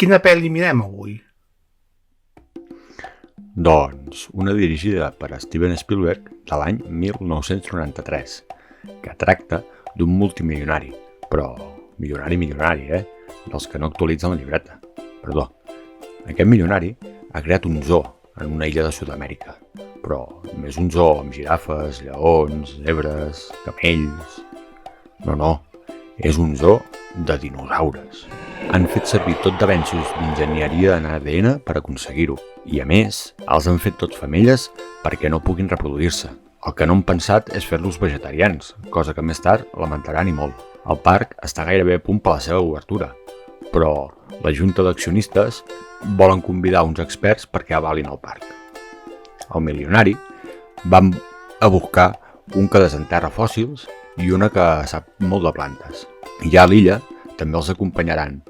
Quina pel·li mirem avui? Doncs una dirigida per Steven Spielberg de l'any 1993, que tracta d'un multimilionari, però milionari, dels que no actualitzen la llibreta. Perdó, aquest milionari ha creat un zoo en una illa de Sud-amèrica, però no és un zoo amb girafes, lleons, zebres, camells... No, és un zoo de dinosaures. Han fet servir tot d'avenços d'enginyeria en ADN per aconseguir-ho. I a més, els han fet tots femelles perquè no puguin reproduir-se. El que no han pensat és fer-los vegetarians, cosa que més tard lamentaran i molt. El parc està gairebé a punt per la seva obertura, però la junta d'accionistes volen convidar uns experts perquè avalin el parc. El milionari va a buscar un que desenterra fòssils i una que sap molt de plantes. I ja a l'illa també els acompanyaran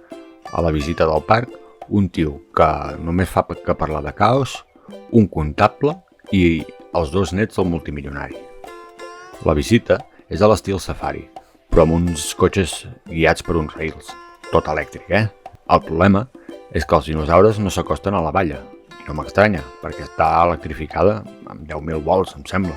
a la visita del parc un tio que només fa que parlar de caos, un comptable i els dos nets del multimilionari. La visita és a l'estil safari, però amb uns cotxes guiats per uns rails, tot elèctric, El problema és que els dinosaures no s'acosten a la valla, i no m'estranya, perquè està electrificada amb 10.000 volts, em sembla.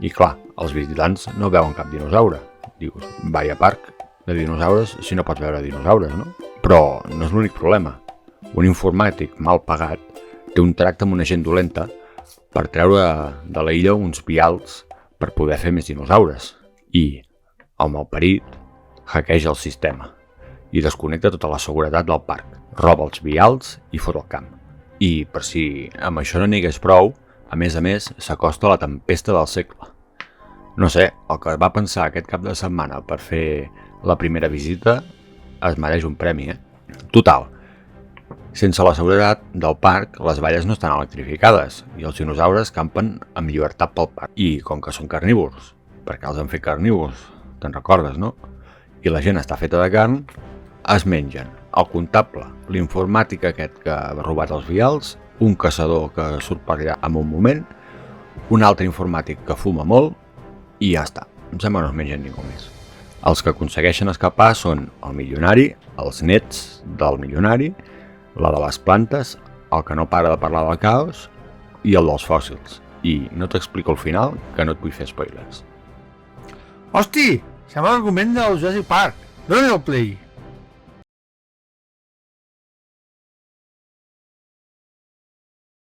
I clar, els visitants no veuen cap dinosaure. Dius, vaya parc de dinosaures si no pots veure dinosaures, no? Però no és l'únic problema. Un informàtic mal pagat té un tracte amb una gent dolenta per treure de la illa uns vials per poder fer més dinosaures. I el malparit hackeja el sistema i desconnecta tota la seguretat del parc, roba els vials i fot el camp. I per si amb això no n'hi hagués prou, a més, s'acosta a la tempesta del segle. No sé, el que va pensar aquest cap de setmana per fer la primera visita es mereix un premi, Total, sense la seguretat del parc, les valles no estan electrificades i els dinosaures campen amb llibertat pel parc. I com que són carnívors, perquè els han fet carnívors, te'n recordes, no? I la gent està feta de carn, es mengen el comptable, l'informàtic aquest que ha robat els vials, un caçador que surt per allà en un moment, un altre informàtic que fuma molt i ja està. Em sembla que no es mengen ningú més. Els que aconsegueixen escapar són el milionari, els nets del milionari, la de les plantes, el que no para de parlar del caos i el dels fòssils. I no t'explico el final, que no et vull fer spoilers. Hosti, sembla l'argument del Jurassic Park. Dóna el play.